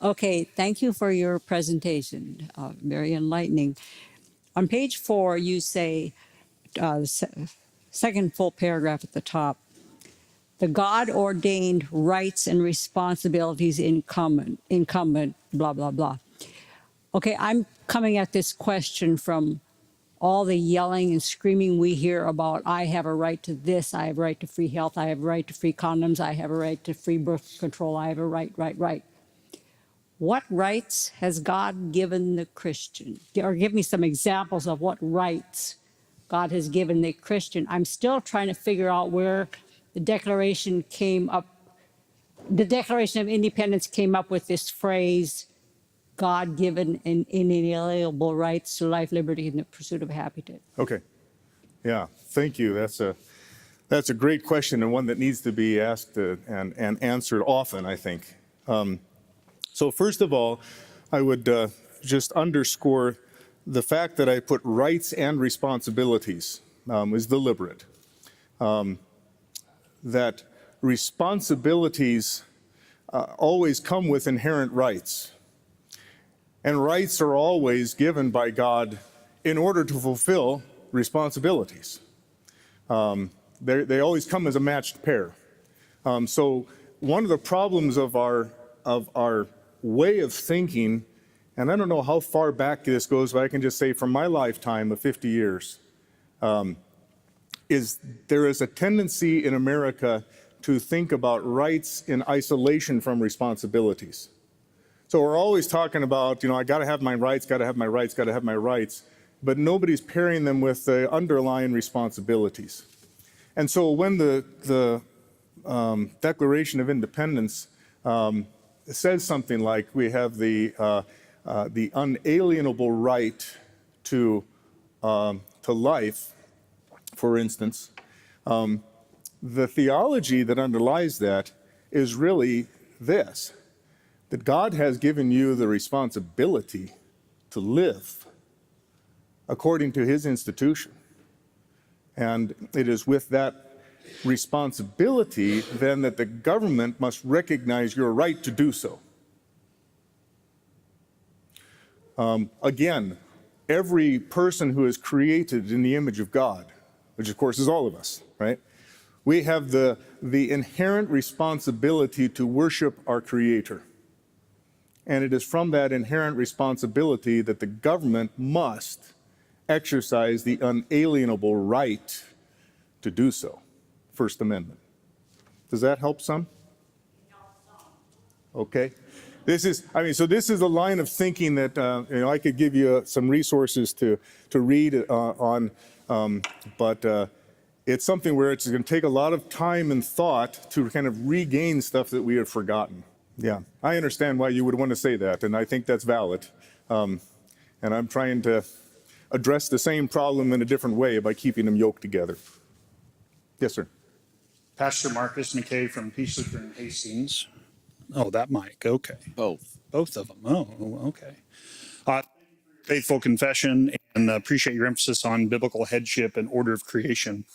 Okay, thank you for your presentation. Very enlightening. On page 4, you say, second full paragraph at the top, the God ordained rights and responsibilities incumbent, blah, blah, blah. Okay, I'm coming at this question from all the yelling and screaming we hear about, I have a right to this, I have a right to free health, I have a right to free condoms, I have a right to free birth control, I have a right. What rights has God given the Christian? Or give me some examples of what rights God has given the Christian. I'm still trying to figure out where the Declaration came up. The Declaration of Independence came up with this phrase, God-given and inalienable rights to life, liberty, and the pursuit of happiness. Okay. Yeah, thank you. That's a great question, and one that needs to be asked and answered often, I think. So first of all, I would just underscore the fact that I put rights and responsibilities is deliberate. That responsibilities always come with inherent rights. And rights are always given by God in order to fulfill responsibilities. They always come as a matched pair. So one of the problems of our way of thinking, and I don't know how far back this goes, but I can just say from my lifetime of 50 years, is there is a tendency in America to think about rights in isolation from responsibilities. So we're always talking about, I got to have my rights, got to have my rights, got to have my rights, but nobody's pairing them with the underlying responsibilities. And so when the Declaration of Independence says something like we have the unalienable right to life, for instance, the theology that underlies that is really this, that God has given you the responsibility to live according to his institution. And it is with that responsibility then that the government must recognize your right to do so. Again, every person who is created in the image of God, which of course is all of us, right? We have the inherent responsibility to worship our Creator. And it is from that inherent responsibility that the government must exercise the unalienable right to do so. First Amendment. Does that help some? Okay. This is a line of thinking that I could give you some resources to read on, but it's something where it's going to take a lot of time and thought to kind of regain stuff that we have forgotten. Yeah, I understand why you would want to say that, and I think that's valid. And I'm trying to address the same problem in a different way by keeping them yoked together. Yes, sir. Pastor Marcus McKay from Peace Lutheran Hastings. Oh, that mic. Okay. Both. Both of them. Oh, okay. Faithful confession, and appreciate your emphasis on biblical headship and order of creation.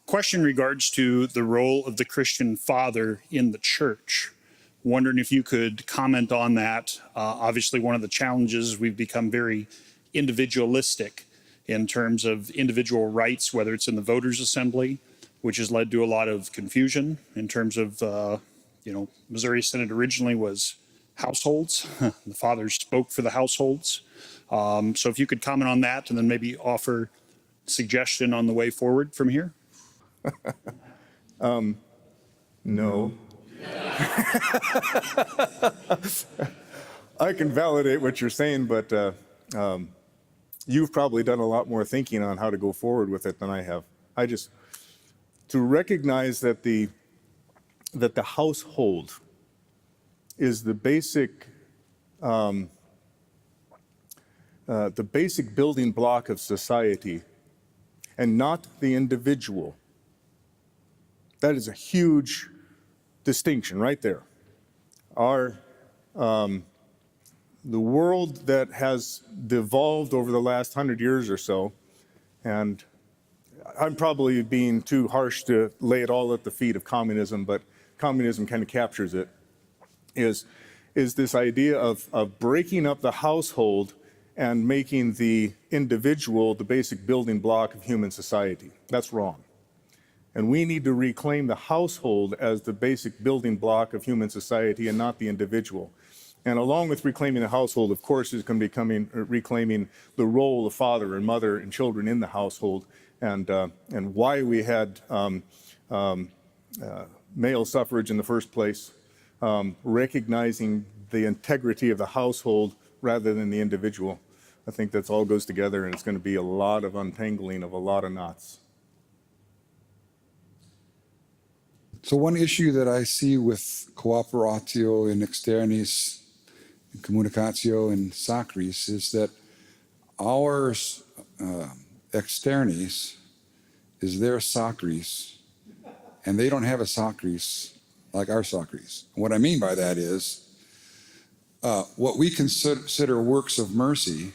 Question regards to the role of the Christian father in the church. Wondering if you could comment on that. Obviously, one of the challenges, we've become very individualistic in terms of individual rights, whether it's in the voters' assembly, which has led to a lot of confusion in terms of, Missouri Synod originally was households. The fathers spoke for the households. So if you could comment on that and then maybe offer suggestion on the way forward from here. No. I can validate what you're saying, but you've probably done a lot more thinking on how to go forward with it than I have. To recognize that the household is the basic building block of society and not the individual. That is a huge distinction right there. The world that has devolved over the last 100 years or so, and I'm probably being too harsh to lay it all at the feet of communism, but communism kind of captures it, is is this idea of breaking up the household and making the individual the basic building block of human society. That's wrong. And we need to reclaim the household as the basic building block of human society and not the individual. And along with reclaiming the household, of course, is going to be reclaiming the role of father and mother and children in the household, and why we had male suffrage in the first place, recognizing the integrity of the household rather than the individual. I think that's all goes together, and it's going to be a lot of untangling of a lot of knots. So one issue that I see with cooperatio in externis, in communicatio in sacris, is that our externis is their sacris, and they don't have a sacris like our sacris. What I mean by that is, what we consider works of mercy,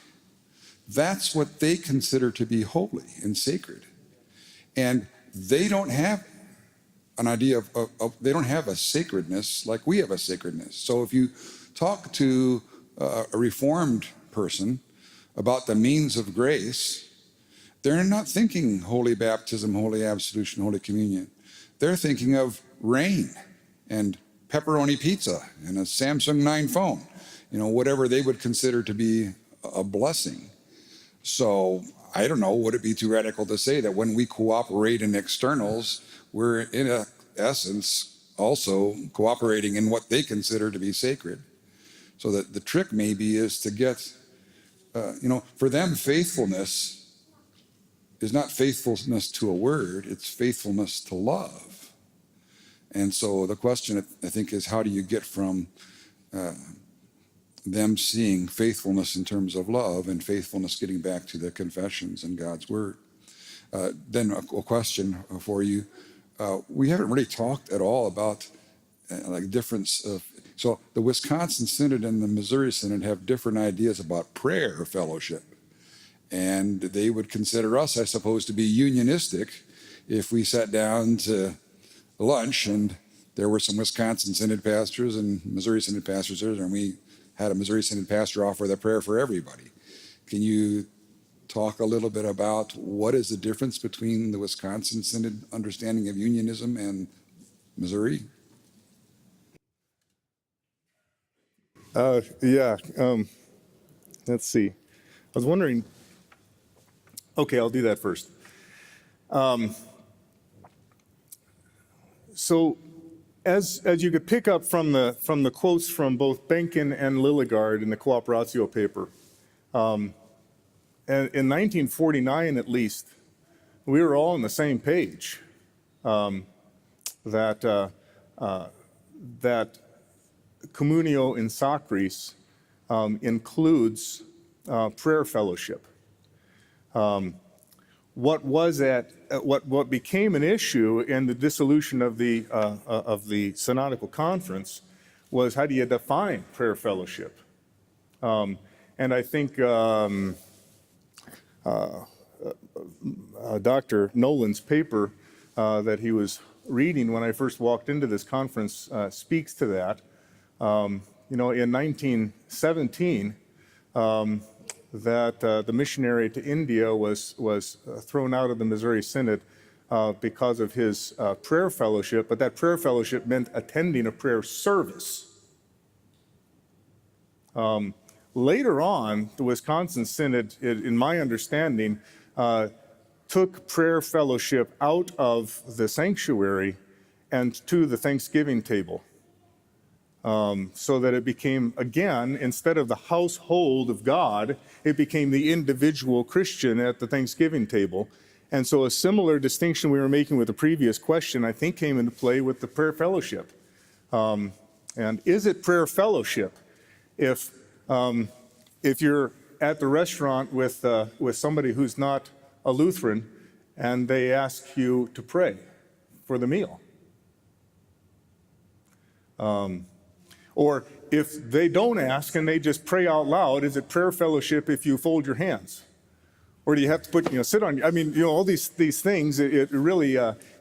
that's what they consider to be holy and sacred. And they don't have an idea of they don't have a sacredness like we have a sacredness. So if you talk to a Reformed person about the means of grace, they're not thinking holy baptism, holy absolution, holy communion. They're thinking of rain and pepperoni pizza and a Samsung 9 phone, whatever they would consider to be a blessing. So I don't know, would it be too radical to say that when we cooperate in externals, we're in essence also cooperating in what they consider to be sacred? So that the trick maybe is to get, for them, faithfulness is not faithfulness to a word, it's faithfulness to love. And so the question, I think, is how do you get from them seeing faithfulness in terms of love and faithfulness getting back to the confessions and God's word? Then a question for you. We haven't really talked at all about difference of, so the Wisconsin Synod and the Missouri Synod have different ideas about prayer fellowship. And they would consider us, I suppose, to be unionistic if we sat down to lunch and there were some Wisconsin Synod pastors and Missouri Synod pastors there, and we had a Missouri Synod pastor offer the prayer for everybody. Can you talk a little bit about what is the difference between the Wisconsin Synod understanding of unionism and Missouri? Let's see. I was wondering, okay, I'll do that first. So as you could pick up from the quotes from both Benken and Lilligard in the Cooperatio paper, and in 1949 at least, we were all on the same page that communio in sacris includes prayer fellowship. What became an issue in the dissolution of the synodical conference was, how do you define prayer fellowship? And I think Dr. Nolan's paper that he was reading when I first walked into this conference speaks to that. In 1917, that the missionary to India was thrown out of the Missouri Synod because of his prayer fellowship, but that prayer fellowship meant attending a prayer service. Later on, the Wisconsin Synod, in my understanding, took prayer fellowship out of the sanctuary and to the Thanksgiving table. So that it became, again, instead of the household of God, it became the individual Christian at the Thanksgiving table. And so a similar distinction we were making with the previous question, I think, came into play with the prayer fellowship. And is it prayer fellowship if you're at the restaurant with somebody who's not a Lutheran and they ask you to pray for the meal? Or if they don't ask and they just pray out loud, is it prayer fellowship if you fold your hands? Or do you have to put, sit on, all these things, it really,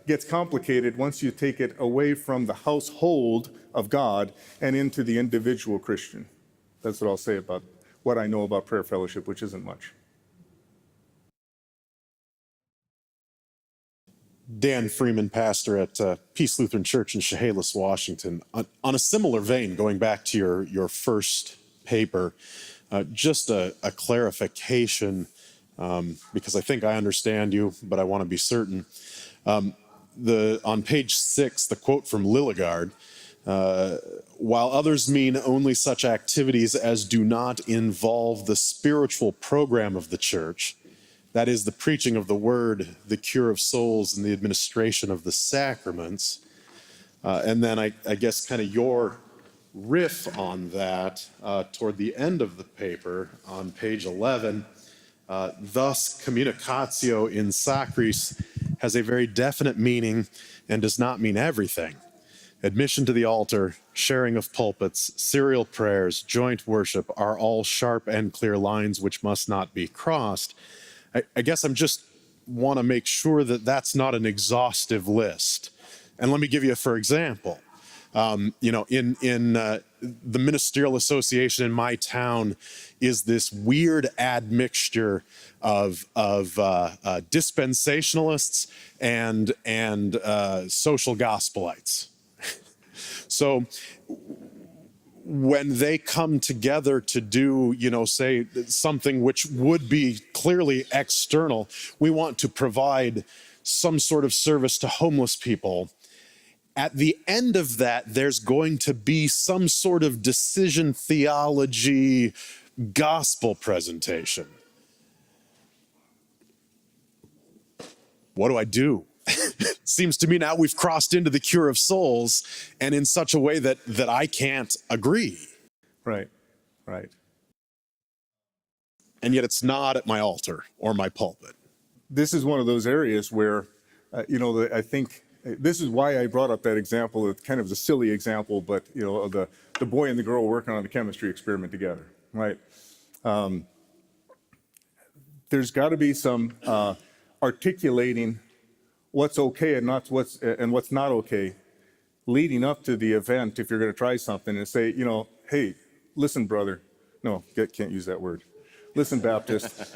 gets complicated once you take it away from the household of God and into the individual Christian. That's what I'll say about what I know about prayer fellowship, which isn't much. Dan Freeman, pastor at Peace Lutheran Church in Chehalis, Washington. On a similar vein, going back to your first paper, just a clarification, because I think I understand you, but I want to be certain. On page 6, the quote from Lilligard, while others mean only such activities as do not involve the spiritual program of the church, that is, the preaching of the word, the cure of souls, and the administration of the sacraments. And then I guess kind of your riff on that toward the end of the paper on page 11, thus communicatio in sacris has a very definite meaning and does not mean everything. Admission to the altar, sharing of pulpits, serial prayers, joint worship are all sharp and clear lines which must not be crossed. I guess I'm just want to make sure that that's not an exhaustive list. And let me give you, for example, in the ministerial association in my town is this weird admixture of dispensationalists and social gospelites. So when they come together to do, say something which would be clearly external, we want to provide some sort of service to homeless people. At the end of that, there's going to be some sort of decision theology gospel presentation. What do I do? Seems to me now we've crossed into the cure of souls, and in such a way that I can't agree. Right. And yet it's not at my altar or my pulpit. This is one of those areas where, I think this is why I brought up that example. It's kind of a silly example, but, of the boy and the girl working on the chemistry experiment together, right? There's got to be some articulating what's okay and what's not okay leading up to the event if you're going to try something, and say, hey, listen, brother. No, can't use that word. Listen, Baptist.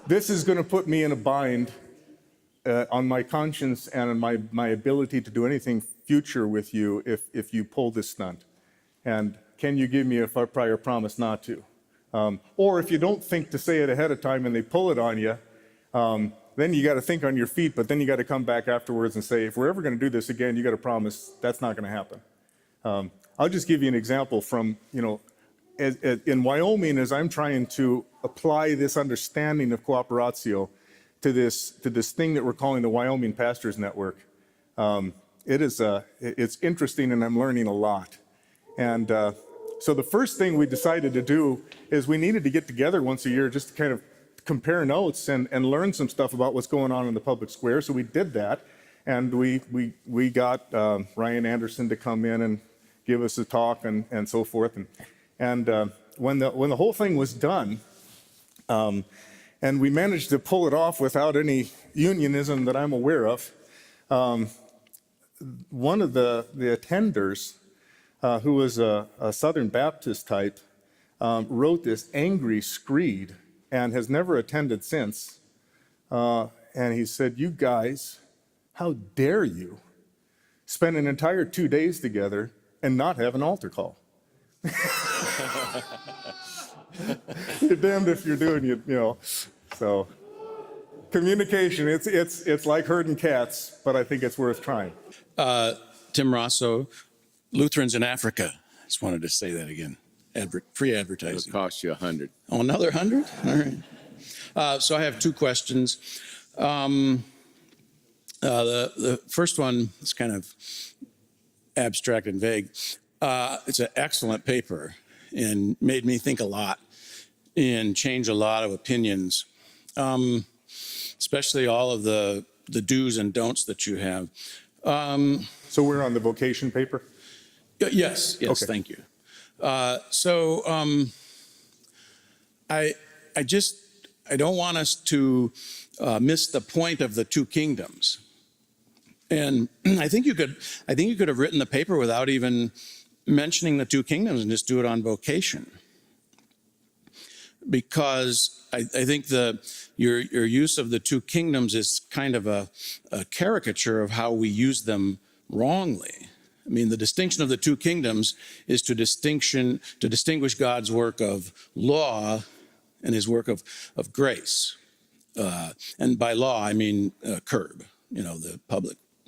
This is going to put me in a bind on my conscience and on my ability to do anything future with you if you pull this stunt. And can you give me a prior promise not to? Or if you don't think to say it ahead of time and they pull it on you, then you got to think on your feet, but then you got to come back afterwards and say, if we're ever going to do this again, you got to promise that's not going to happen. I'll just give you an example from, in Wyoming, as I'm trying to apply this understanding of cooperatio to this thing that we're calling the Wyoming Pastors Network. It's interesting, and I'm learning a lot. And so the first thing we decided to do is we needed to get together once a year just to kind of compare notes and learn some stuff about what's going on in the public square. So we did that, and we got Ryan Anderson to come in and give us a talk and so forth. And when the whole thing was done, and we managed to pull it off without any unionism that I'm aware of, one of the attenders, who was a Southern Baptist type, wrote this angry screed and has never attended since. And he said, "You guys, how dare you spend an entire 2 days together and not have an altar call?" You're damned if you're doing it, So communication, it's like herding cats, but I think it's worth trying. Tim Rosso, Lutherans in Africa. Just wanted to say that again. Free advertising. It'll cost you 100. Oh, another 100? All right. So I have two questions. The first one is kind of abstract and vague. It's an excellent paper and made me think a lot and change a lot of opinions, especially all of the do's and don'ts that you have. So we're on the vocation paper? Yes, Okay. Thank you. I just I don't want us to miss the point of the two kingdoms. And I think you could have written the paper without even mentioning the two kingdoms and just do it on vocation. Because I think your use of the two kingdoms is kind of a caricature of how we use them wrongly. I mean, the distinction of the two kingdoms is to distinguish God's work of law and his work of grace. And by law, I mean curb, the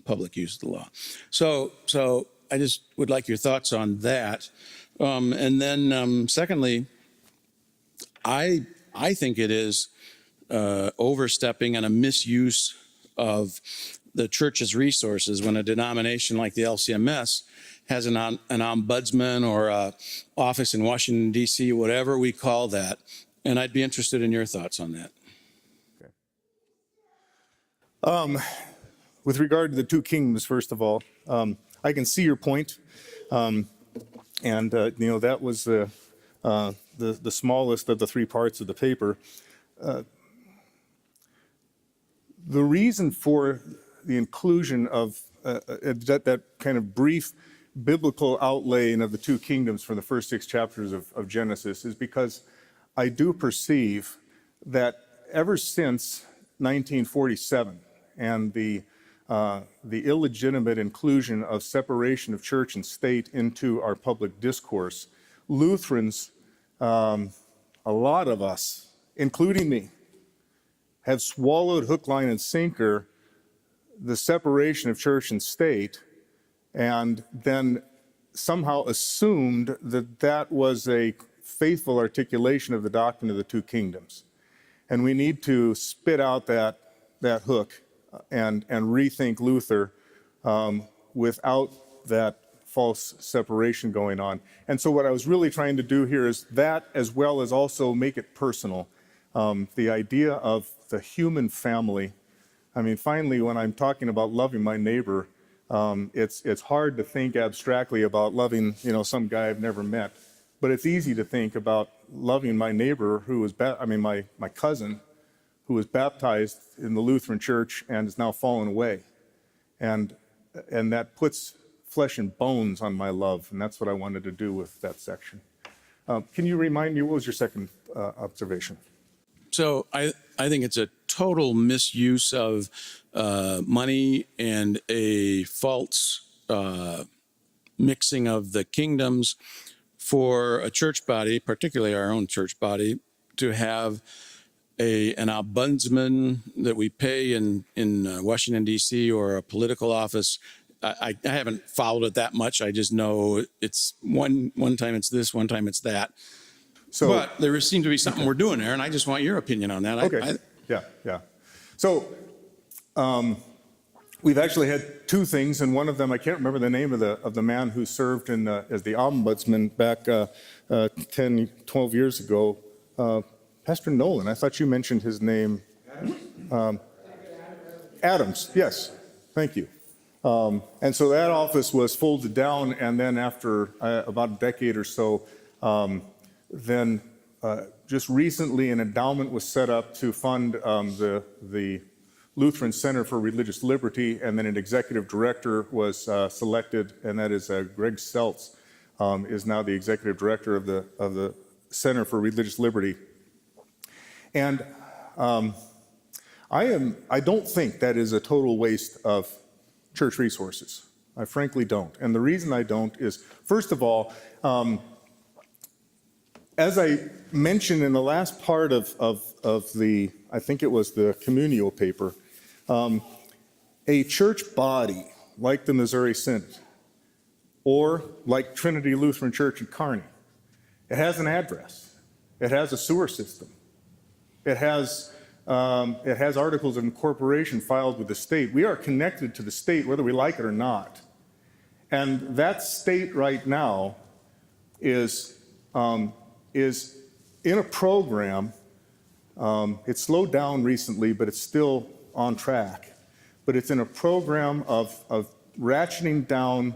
public use of the law. So I just would like your thoughts on that. And then secondly, I think it is overstepping and a misuse of the church's resources when a denomination like the LCMS has an ombudsman or a office in Washington, D.C., whatever we call that. And I'd be interested in your thoughts on that. Okay. With regard to the two kingdoms, first of all, I can see your point. That was the smallest of the three parts of the paper. The reason for the inclusion of that kind of brief biblical outlaying of the two kingdoms for the first 6 chapters of Genesis is because I do perceive that ever since 1947 and the illegitimate inclusion of separation of church and state into our public discourse, Lutherans, a lot of us, including me, have swallowed hook, line, and sinker the separation of church and state, and then somehow assumed that that was a faithful articulation of the doctrine of the two kingdoms. And we need to spit out that hook and rethink Luther without that false separation going on. And so what I was really trying to do here is that, as well as also make it personal. The idea of the human family. I mean, finally, when I'm talking about loving my neighbor, it's hard to think abstractly about loving, some guy I've never met. But it's easy to think about loving my neighbor who was, my cousin, who was baptized in the Lutheran Church and is now fallen away. And that puts flesh and bones on my love, and that's what I wanted to do with that section. Can you remind me, what was your second observation? So I think it's a total misuse of money and a false mixing of the kingdoms for a church body, particularly our own church body, to have an ombudsman that we pay in Washington, D.C., or a political office. I haven't followed it that much. I just know it's one time it's this, one time it's that. So, but there seems to be something we're doing there, and I just want your opinion on that. Okay. Yeah. So we've actually had two things, and one of them, I can't remember the name of the man who served as the ombudsman back 10, 12 years ago. Pastor Nolan, I thought you mentioned his name. Adams, yes. Thank you. And so that office was folded down, and then after about a decade or so, then just recently an endowment was set up to fund the Lutheran Center for Religious Liberty, and then an executive director was selected, and that is Greg Seltz, is now the executive director of the Center for Religious Liberty. And I don't think that is a total waste of church resources. I frankly don't. And the reason I don't is, first of all, as I mentioned in the last part of the, I think it was the communal paper, a church body like the Missouri Synod or like Trinity Lutheran Church in Kearney, it has an address. It has a sewer system. It has articles of incorporation filed with the state. We are connected to the state whether we like it or not. And that state right now is in a program. It's slowed down recently, but it's still on track. But it's in a program of ratcheting down,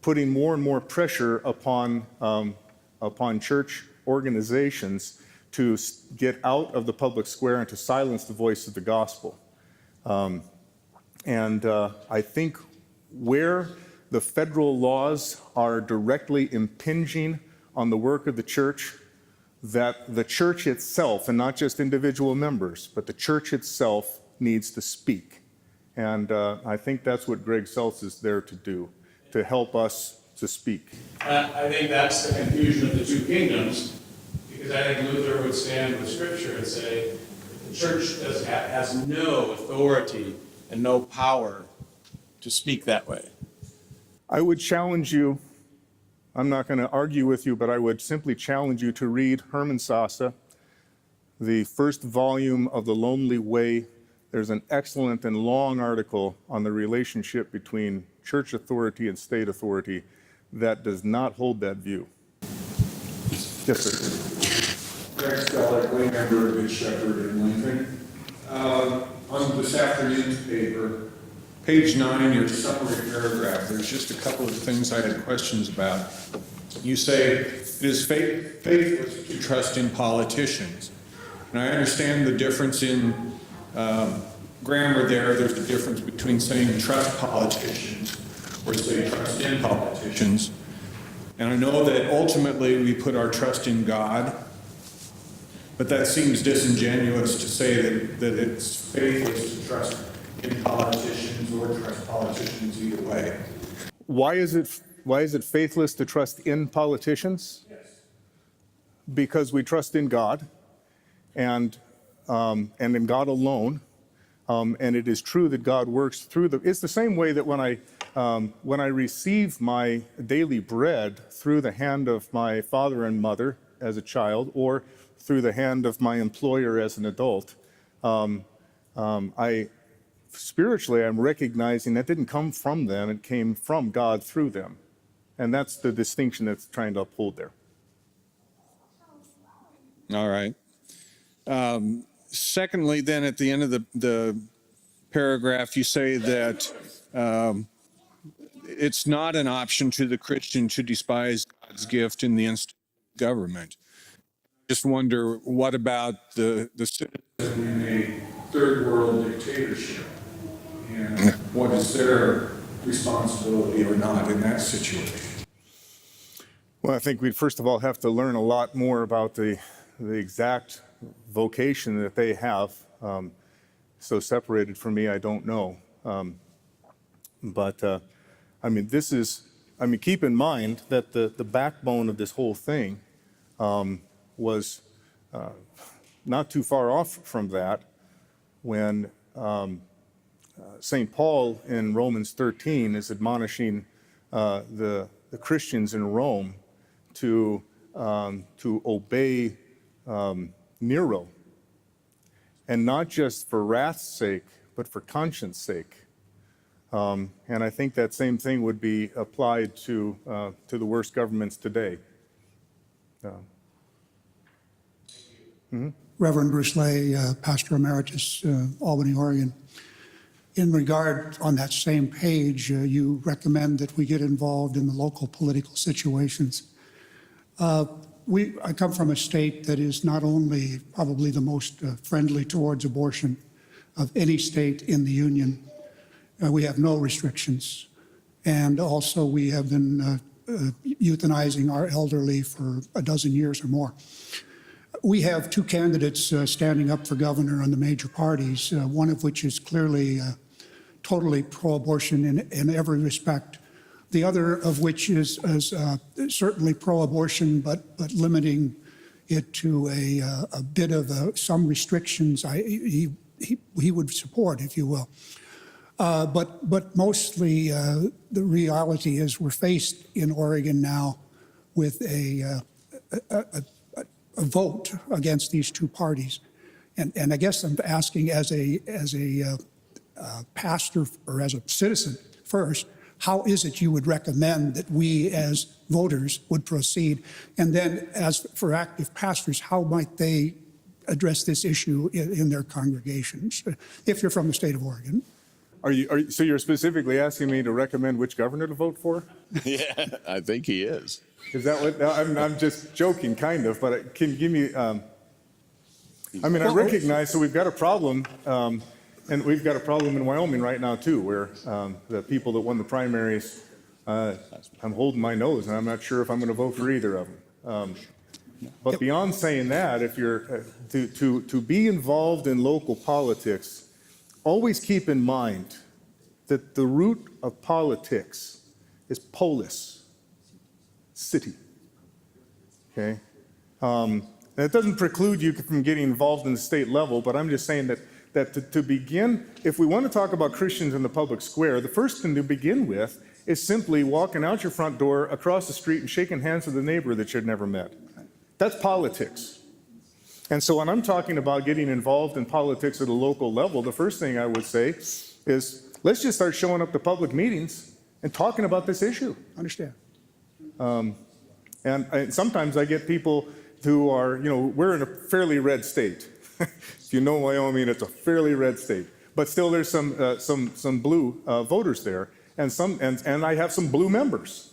putting more and more pressure upon church organizations to get out of the public square and to silence the voice of the gospel. I think where the federal laws are directly impinging on the work of the church, that the church itself, and not just individual members, but the church itself needs to speak. And I think that's what Greg Seltz is there to do, to help us to speak. I think that's the confusion of the two kingdoms, because I think Luther would stand with Scripture and say the church has no authority and no power to speak that way. I would challenge you, I'm not going to argue with you, but I would simply challenge you to read Herman Sasse, the first volume of The Lonely Way. There's an excellent and long article on the relationship between church authority and state authority that does not hold that view. Yes, sir. Greg Steller, way member of Good Shepherd in Lincoln. On this afternoon's paper, page 9, your summary paragraph, there's just a couple of things I had questions about. You say, it is faithless to trust in politicians. And I understand the difference in grammar there. There's a difference between saying trust politicians or say trust in politicians. And I know that ultimately we put our trust in God, but that seems disingenuous to say that it's faithless to trust in politicians or trust politicians either way. Why is it faithless to trust in politicians? Yes. Because we trust in God and in God alone. And it is true that God works through it's the same way that when I receive my daily bread through the hand of my father and mother as a child, or through the hand of my employer as an adult, spiritually I'm recognizing that didn't come from them, it came from God through them. And that's the distinction that's trying to uphold there. All right. Secondly, then at the end of the paragraph, you say that it's not an option to the Christian to despise God's gift in the government. Just wonder, what about the citizens in a third world dictatorship? And what is their responsibility or not in that situation? Well, I think we'd first of all have to learn a lot more about the exact vocation that they have. So separated from me, I don't know. Keep in mind that the backbone of this whole thing was not too far off from that when St. Paul in Romans 13 is admonishing the Christians in Rome to obey Nero, and not just for wrath's sake, but for conscience sake. And I think that same thing would be applied to the worst governments today. Reverend Bruce Lay, Pastor Emeritus, Albany, Oregon. In regard, on that same page, you recommend that we get involved in the local political situations. I come from a state that is not only probably the most friendly towards abortion of any state in the Union. We have no restrictions. And also we have been euthanizing our elderly for a dozen years or more. We have two candidates standing up for governor on the major parties, one of which is clearly totally pro-abortion in every respect. The other of which is certainly pro-abortion, but limiting it to a bit of some restrictions he would support, if you will. But mostly the reality is we're faced in Oregon now with a vote against these two parties. And I guess I'm asking as a pastor or as a citizen first, how is it you would recommend that we as voters would proceed? And then as for active pastors, how might they address this issue in their congregations, if you're from the state of Oregon? So you're specifically asking me to recommend which governor to vote for? Yeah, I think he is. Is that what? I'm just joking, kind of, but can you give me I mean, I recognize, so we've got a problem, and we've got a problem in Wyoming right now too, where the people that won the primaries, I'm holding my nose, and I'm not sure if I'm going to vote for either of them. But beyond saying that, if you're to be involved in local politics, always keep in mind that the root of politics is polis, city. Okay. And it doesn't preclude you from getting involved in the state level, but I'm just saying that to begin, if we want to talk about Christians in the public square, the first thing to begin with is simply walking out your front door, across the street, and shaking hands with a neighbor that you'd never met. That's politics. And so when I'm talking about getting involved in politics at a local level, the first thing I would say is let's just start showing up to public meetings and talking about this issue. Understand. And sometimes I get people who are, we're in a fairly red state. If you know Wyoming, it's a fairly red state. But still there's some blue voters there, and I have some blue members.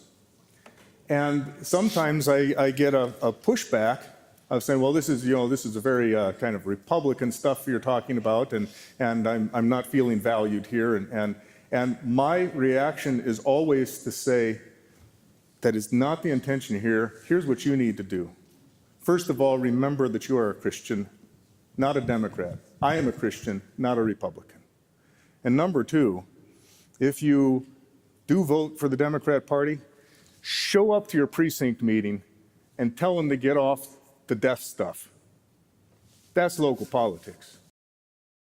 And sometimes I get a pushback of saying, well, this is a very kind of Republican stuff you're talking about, and I'm not feeling valued here. And my reaction is always to say, that is not the intention here. Here's what you need to do. First of all, remember that you are a Christian, not a Democrat. I am a Christian, not a Republican. And number two, if you do vote for the Democrat Party, show up to your precinct meeting and tell them to get off the death stuff. That's local politics.